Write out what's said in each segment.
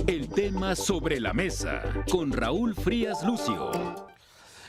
El tema sobre la mesa con Raúl Frías Lucio.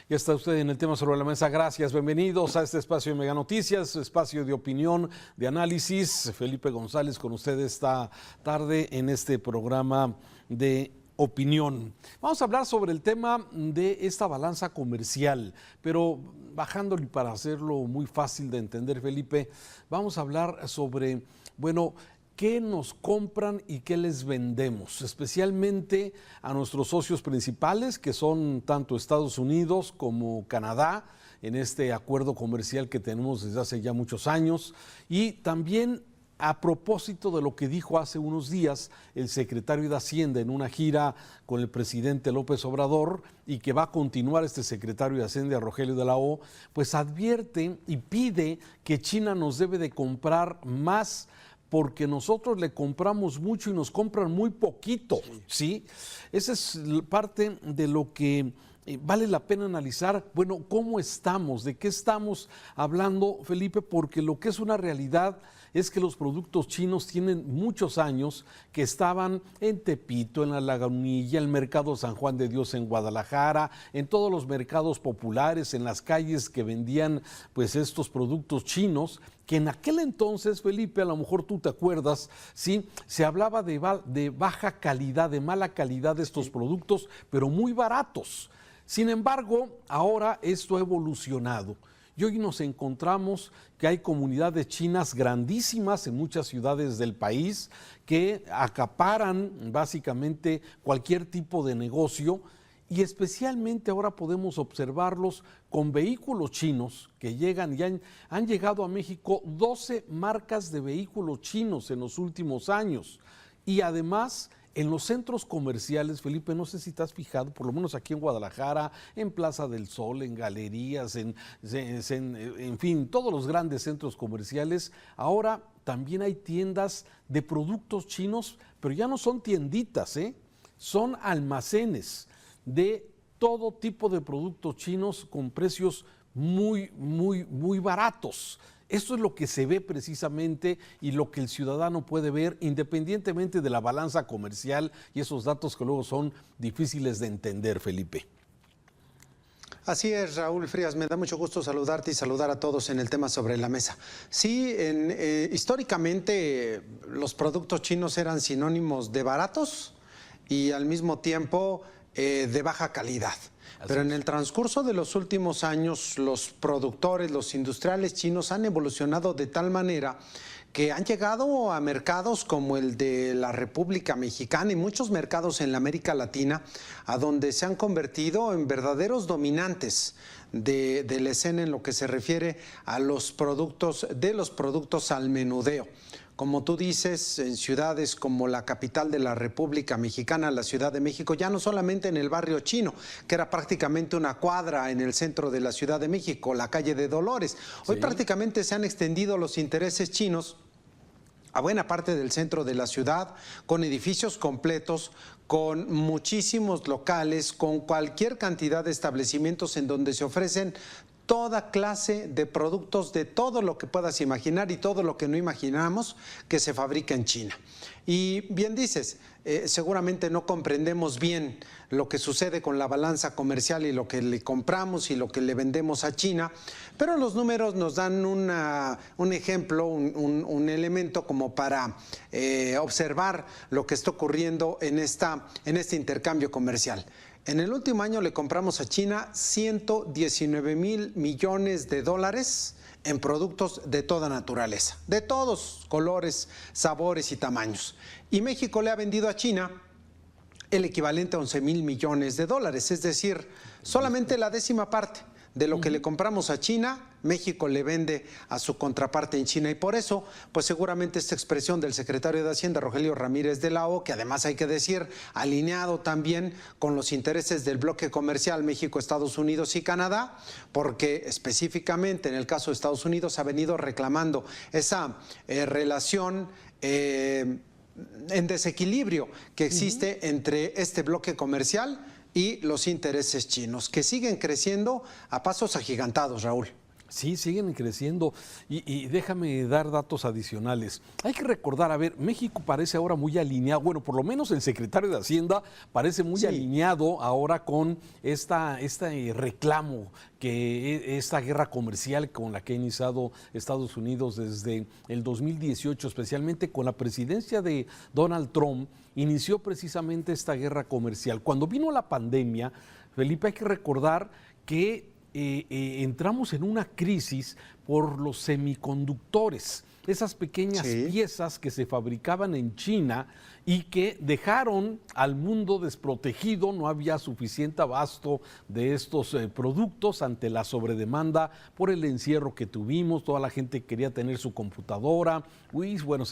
Ya está usted en el tema sobre la mesa. Gracias, bienvenidos a este espacio de Mega Noticias, espacio de opinión, de análisis. Felipe González con usted esta tarde en este programa de opinión. Vamos a hablar sobre el tema de esta balanza comercial, pero bajándole para hacerlo muy fácil de entender, Felipe, vamos a hablar sobre, bueno, qué nos compran y qué les vendemos, especialmente a nuestros socios principales, que son tanto Estados Unidos como Canadá, en este acuerdo comercial que tenemos desde hace ya muchos años, y también a propósito de lo que dijo hace unos días el secretario de Hacienda en una gira con el presidente López Obrador, y que va a continuar este secretario de Hacienda, Rogelio de la O, pues advierte y pide que China nos debe de comprar más, porque nosotros le compramos mucho y nos compran muy poquito, ¿sí? Esa es parte de lo que vale la pena analizar. Bueno, ¿cómo estamos? ¿De qué estamos hablando, Felipe? Porque lo que es una realidad es que los productos chinos tienen muchos años que estaban en Tepito, en La Lagunilla, el mercado San Juan de Dios en Guadalajara, en todos los mercados populares, en las calles que vendían pues estos productos chinos, que en aquel entonces, Felipe, a lo mejor tú te acuerdas, ¿sí? Se hablaba de baja calidad, de mala calidad de estos productos, pero muy baratos. Sin embargo, ahora esto ha evolucionado. Y hoy nos encontramos que hay comunidades chinas grandísimas en muchas ciudades del país que acaparan básicamente cualquier tipo de negocio, y especialmente ahora podemos observarlos con vehículos chinos que llegan y han llegado a México 12 marcas de vehículos chinos en los últimos años. Y además, en los centros comerciales, Felipe, no sé si te has fijado, por lo menos aquí en Guadalajara, en Plaza del Sol, en galerías, en fin, todos los grandes centros comerciales, ahora también hay tiendas de productos chinos, pero ya no son tienditas, son almacenes de todo tipo de productos chinos con precios muy, muy, muy baratos. Esto es lo que se ve precisamente y lo que el ciudadano puede ver independientemente de la balanza comercial y esos datos que luego son difíciles de entender, Felipe. Así es, Raúl Frías, me da mucho gusto saludarte y saludar a todos en el tema sobre la mesa. Sí, históricamente los productos chinos eran sinónimos de baratos y al mismo tiempo de baja calidad. Pero en el transcurso de los últimos años, los productores, los industriales chinos han evolucionado de tal manera que han llegado a mercados como el de la República Mexicana y muchos mercados en la América Latina, a donde se han convertido en verdaderos dominantes de la escena en lo que se refiere a los productos al menudeo. Como tú dices, en ciudades como la capital de la República Mexicana, la Ciudad de México, ya no solamente en el barrio chino, que era prácticamente una cuadra en el centro de la Ciudad de México, la calle de Dolores. Hoy prácticamente se han extendido los intereses chinos a buena parte del centro de la ciudad, con edificios completos, con muchísimos locales, con cualquier cantidad de establecimientos en donde se ofrecen toda clase de productos de todo lo que puedas imaginar y todo lo que no imaginamos que se fabrica en China. Y bien dices, seguramente no comprendemos bien lo que sucede con la balanza comercial y lo que le compramos y lo que le vendemos a China, pero los números nos dan un ejemplo, un elemento como para observar lo que está ocurriendo en este intercambio comercial. En el último año le compramos a China 119,000 millones de dólares en productos de toda naturaleza, de todos colores, sabores y tamaños. Y México le ha vendido a China el equivalente a 11,000 millones de dólares, es decir, solamente la décima parte de lo que le compramos a China, México le vende a su contraparte en China. Y por eso, pues seguramente esta expresión del secretario de Hacienda, Rogelio Ramírez de la O, que además hay que decir, alineado también con los intereses del bloque comercial México, Estados Unidos y Canadá, porque específicamente en el caso de Estados Unidos ha venido reclamando esa relación en desequilibrio que existe entre este bloque comercial y los intereses chinos, que siguen creciendo a pasos agigantados, Raúl. Sí, siguen creciendo y déjame dar datos adicionales. Hay que recordar, a ver, México parece ahora muy alineado, bueno, por lo menos el secretario de Hacienda parece muy alineado ahora con este reclamo, esta guerra comercial con la que ha iniciado Estados Unidos desde el 2018, especialmente con la presidencia de Donald Trump, inició precisamente esta guerra comercial. Cuando vino la pandemia, Felipe, hay que recordar que entramos en una crisis por los semiconductores, esas pequeñas piezas que se fabricaban en China y que dejaron al mundo desprotegido. No había suficiente abasto de estos productos ante la sobredemanda por el encierro que tuvimos. Toda la gente quería tener su computadora. Bueno,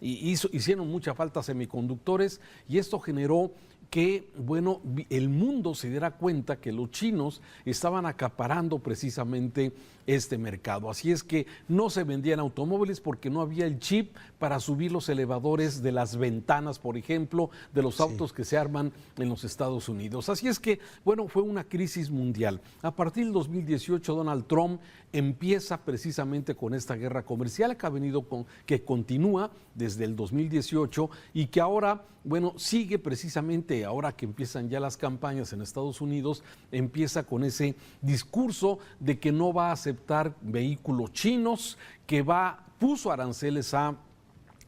hicieron mucha falta semiconductores y esto generó que, bueno, el mundo se diera cuenta que los chinos estaban acaparando precisamente este mercado. Así es que no se vendían automóviles porque no había el chip para subir los elevadores de las ventanas, por ejemplo, de los autos que se arman en los Estados Unidos. Así es que, bueno, fue una crisis mundial. A partir del 2018, Donald Trump empieza precisamente con esta guerra comercial que continúa desde el 2018 y que ahora, bueno, sigue precisamente ahora que empiezan ya las campañas en Estados Unidos, empieza con ese discurso de que no va a aceptar vehículos chinos, que puso aranceles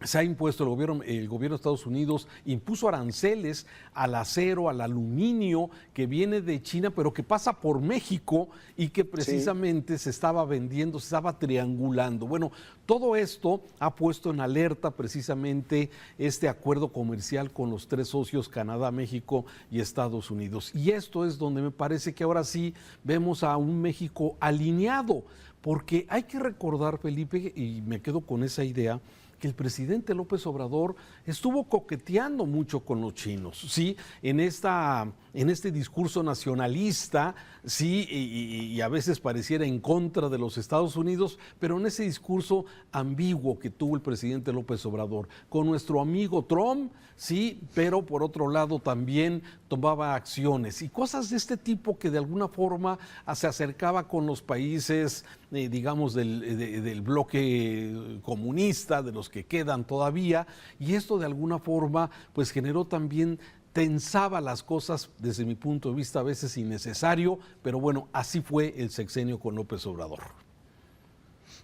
se ha impuesto el gobierno de Estados Unidos, impuso aranceles al acero, al aluminio que viene de China, pero que pasa por México y que precisamente se estaba vendiendo, se estaba triangulando. Bueno, todo esto ha puesto en alerta precisamente este acuerdo comercial con los tres socios, Canadá, México y Estados Unidos. Y esto es donde me parece que ahora sí vemos a un México alineado, porque hay que recordar, Felipe, y me quedo con esa idea, que el presidente López Obrador estuvo coqueteando mucho con los chinos, ¿sí? En este discurso nacionalista, sí, y a veces pareciera en contra de los Estados Unidos, pero en ese discurso ambiguo que tuvo el presidente López Obrador con nuestro amigo Trump, sí, pero por otro lado también tomaba acciones y cosas de este tipo que de alguna forma se acercaba con los países, digamos, del bloque comunista, de los que quedan todavía, y esto de alguna forma pues generó también, tensaba las cosas desde mi punto de vista a veces innecesario, pero bueno, así fue el sexenio con López Obrador.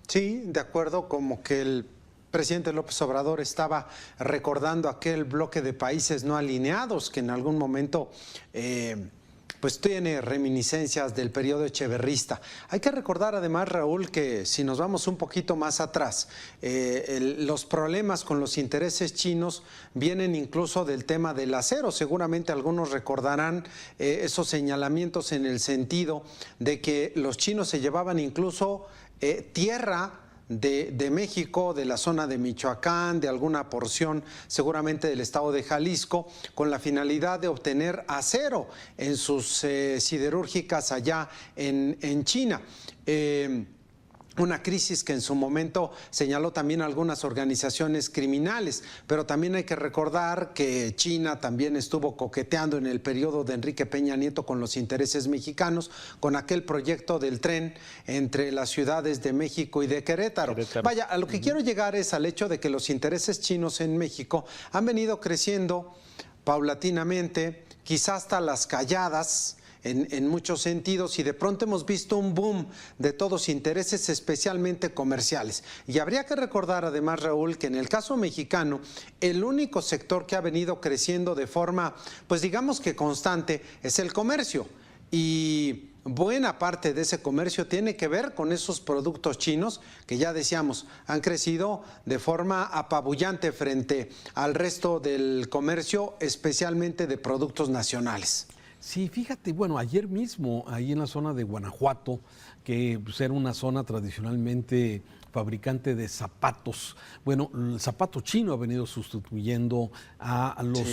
Sí, de acuerdo, como que el presidente López Obrador estaba recordando aquel bloque de países no alineados que en algún momento pues tiene reminiscencias del periodo echeverrista. Hay que recordar además, Raúl, que si nos vamos un poquito más atrás, los problemas con los intereses chinos vienen incluso del tema del acero. Seguramente algunos recordarán esos señalamientos en el sentido de que los chinos se llevaban incluso tierra de México, de la zona de Michoacán, de alguna porción seguramente del estado de Jalisco, con la finalidad de obtener acero en sus siderúrgicas allá en China. Una crisis que en su momento señaló también algunas organizaciones criminales, pero también hay que recordar que China también estuvo coqueteando en el periodo de Enrique Peña Nieto con los intereses mexicanos, con aquel proyecto del tren entre las ciudades de México y de Querétaro. Vaya, a lo que quiero llegar es al hecho de que los intereses chinos en México han venido creciendo paulatinamente, quizás hasta las calladas, en muchos sentidos, y de pronto hemos visto un boom de todos intereses, especialmente comerciales. Y habría que recordar además, Raúl, que en el caso mexicano, el único sector que ha venido creciendo de forma, pues digamos que constante, es el comercio. Y buena parte de ese comercio tiene que ver con esos productos chinos que ya decíamos, han crecido de forma apabullante frente al resto del comercio, especialmente de productos nacionales. Sí, fíjate, bueno, ayer mismo, ahí en la zona de Guanajuato, que pues, era una zona tradicionalmente fabricante de zapatos. Bueno, el zapato chino ha venido sustituyendo a los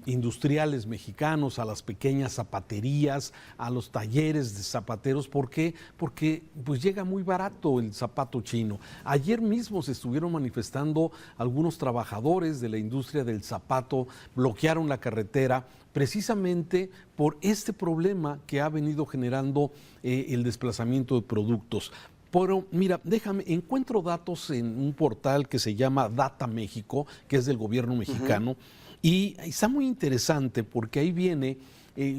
industriales mexicanos, a las pequeñas zapaterías, a los talleres de zapateros. ¿Por qué? Porque pues llega muy barato el zapato chino. Ayer mismo se estuvieron manifestando algunos trabajadores de la industria del zapato, bloquearon la carretera precisamente por este problema que ha venido generando el desplazamiento de productos. Pero mira, encuentro datos en un portal que se llama Data México, que es del gobierno mexicano, y está muy interesante porque ahí viene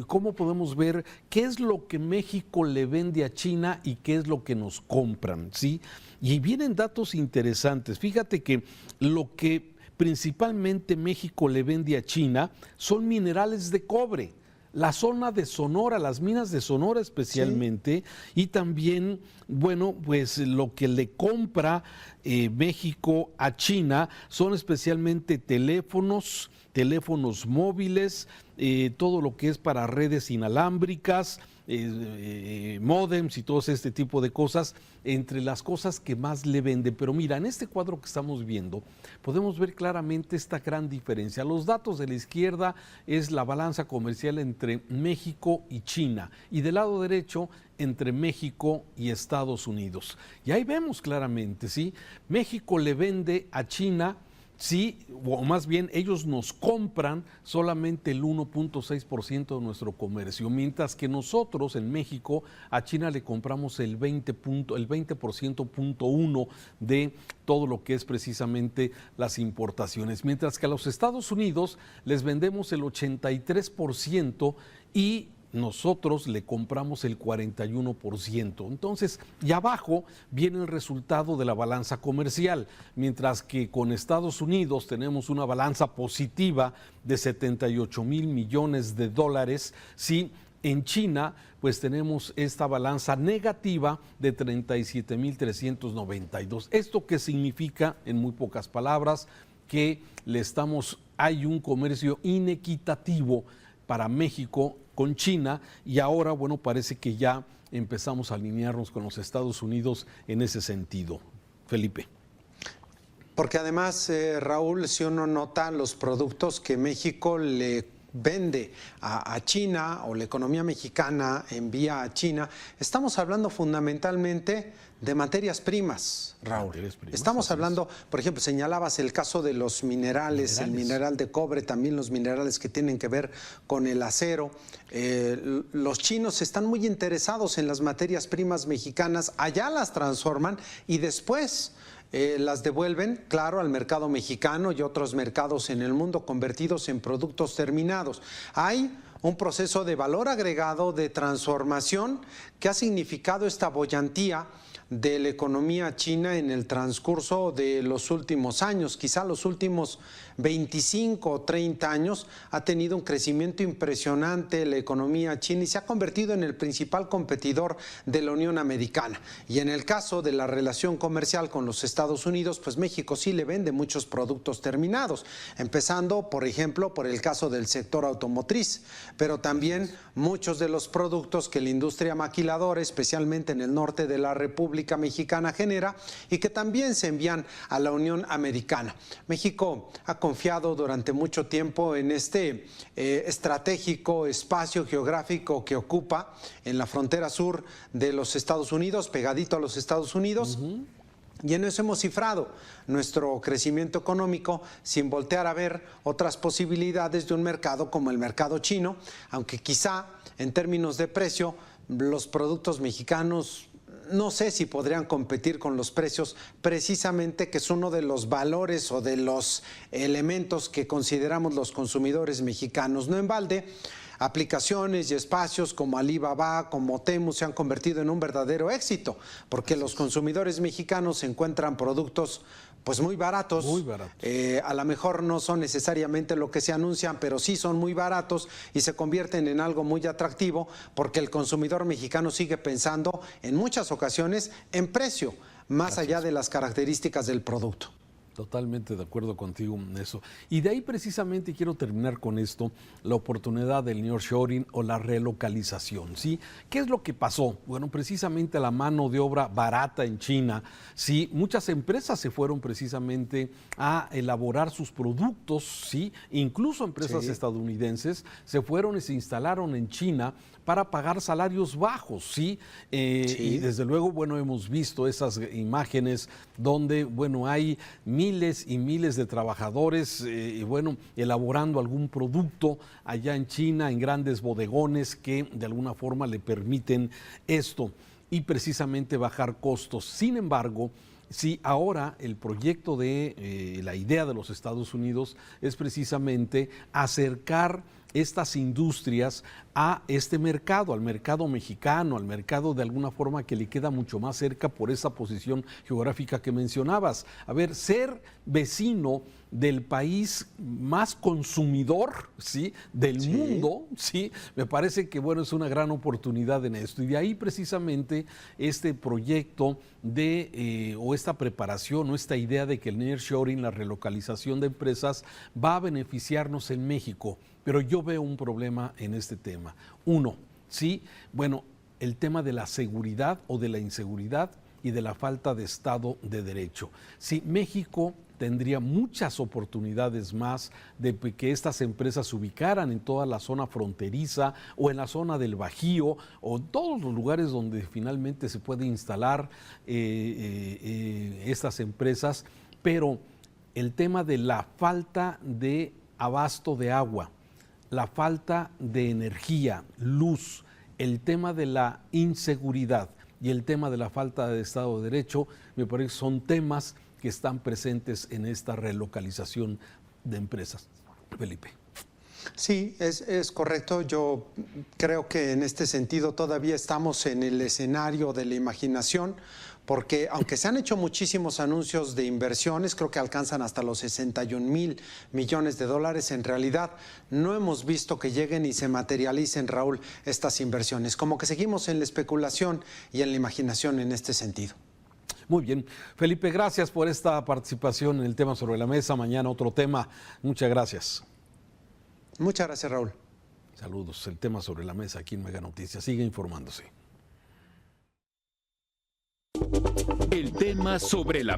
cómo podemos ver qué es lo que México le vende a China y qué es lo que nos compran, ¿sí? Y vienen datos interesantes. Fíjate que lo que principalmente México le vende a China son minerales de cobre. La zona de Sonora, las minas de Sonora especialmente, sí. Y también, bueno, pues lo que le compra México a China son especialmente teléfonos móviles, todo lo que es para redes inalámbricas, módems y todo este tipo de cosas, entre las cosas que más le venden. Pero mira, en este cuadro que estamos viendo, podemos ver claramente esta gran diferencia. Los datos de la izquierda es la balanza comercial entre México y China, y del lado derecho entre México y Estados Unidos. Y ahí vemos claramente, ¿sí? México le vende a China, sí, o más bien ellos nos compran solamente el 1.6% de nuestro comercio, mientras que nosotros en México a China le compramos el 20.1% de todo lo que es precisamente las importaciones, mientras que a los Estados Unidos les vendemos el 83% y nosotros le compramos el 41%. Entonces, y abajo viene el resultado de la balanza comercial, mientras que con Estados Unidos tenemos una balanza positiva de 78 mil millones de dólares, sí. En China, pues tenemos esta balanza negativa de 37.392. ¿Esto qué significa? En muy pocas palabras, que hay un comercio inequitativo para México con China, y ahora, bueno, parece que ya empezamos a alinearnos con los Estados Unidos en ese sentido. Felipe. Porque además, Raúl, si uno nota los productos que México le vende a China, o la economía mexicana envía a China, estamos hablando fundamentalmente de materias primas, Raúl. Estamos hablando, por ejemplo, señalabas el caso de los minerales, el mineral de cobre, también los minerales que tienen que ver con el acero. Los chinos están muy interesados en las materias primas mexicanas, allá las transforman y después las devuelven, claro, al mercado mexicano y otros mercados en el mundo, convertidos en productos terminados. Hay un proceso de valor agregado, de transformación, que ha significado esta boyantía de la economía china en el transcurso de los últimos años. Quizá los últimos 25 o 30 años ha tenido un crecimiento impresionante la economía china y se ha convertido en el principal competidor de la Unión Americana. Y en el caso de la relación comercial con los Estados Unidos, pues México sí le vende muchos productos terminados, empezando, por ejemplo, por el caso del sector automotriz, pero también muchos de los productos que la industria maquiladora, especialmente en el norte de la República Mexicana, genera y que también se envían a la Unión Americana. México ha confiado durante mucho tiempo en este estratégico espacio geográfico que ocupa en la frontera sur de los Estados Unidos, pegadito a los Estados Unidos. Y en eso hemos cifrado nuestro crecimiento económico sin voltear a ver otras posibilidades de un mercado como el mercado chino, aunque quizá en términos de precio los productos mexicanos no sé si podrían competir con los precios, precisamente que es uno de los valores o de los elementos que consideramos los consumidores mexicanos. No en balde, aplicaciones y espacios como Alibaba, como Temu se han convertido en un verdadero éxito, porque los consumidores mexicanos encuentran productos pues muy baratos. Muy baratos. A lo mejor no son necesariamente lo que se anuncian, pero sí son muy baratos y se convierten en algo muy atractivo porque el consumidor mexicano sigue pensando en muchas ocasiones en precio, más allá de las características del producto. Totalmente de acuerdo contigo en eso. Y de ahí precisamente quiero terminar con esto, la oportunidad del nearshoring o la relocalización, ¿sí? ¿Qué es lo que pasó? Bueno, precisamente la mano de obra barata en China, ¿sí? Muchas empresas se fueron precisamente a elaborar sus productos, ¿sí? Incluso empresas estadounidenses se fueron y se instalaron en China para pagar salarios bajos, ¿sí? Y desde luego, bueno, hemos visto esas imágenes donde, bueno, hay miles y miles de trabajadores, y bueno, elaborando algún producto allá en China, en grandes bodegones que de alguna forma le permiten esto. y precisamente bajar costos. Sin embargo, sí, ahora el proyecto de la idea de los Estados Unidos es precisamente acercar estas industrias a este mercado, al mercado mexicano, al mercado de alguna forma que le queda mucho más cerca por esa posición geográfica que mencionabas. A ver, ser vecino del país más consumidor, ¿sí?, del mundo, ¿sí?, me parece que bueno, es una gran oportunidad en esto. Y de ahí precisamente este proyecto de o esta preparación o esta idea de que el nearshoring, la relocalización de empresas, va a beneficiarnos en México. Pero yo veo un problema en este tema. Uno, sí, bueno, el tema de la seguridad o de la inseguridad y de la falta de Estado de Derecho. Sí, México tendría muchas oportunidades más de que estas empresas se ubicaran en toda la zona fronteriza o en la zona del Bajío o todos los lugares donde finalmente se puede instalar estas empresas, pero el tema de la falta de abasto de agua, la falta de energía, luz, el tema de la inseguridad y el tema de la falta de Estado de Derecho, me parece que son temas que están presentes en esta relocalización de empresas. Felipe. Sí, es correcto. Yo creo que en este sentido todavía estamos en el escenario de la imaginación, porque aunque se han hecho muchísimos anuncios de inversiones, creo que alcanzan hasta los 61,000 millones de dólares, en realidad no hemos visto que lleguen y se materialicen, Raúl, estas inversiones. Como que seguimos en la especulación y en la imaginación en este sentido. Muy bien. Felipe, gracias por esta participación en el tema sobre la mesa. Mañana otro tema. Muchas gracias. Muchas gracias, Raúl. Saludos. El tema sobre la mesa aquí en Mega Noticias. Sigue informándose. El tema sobre la mesa.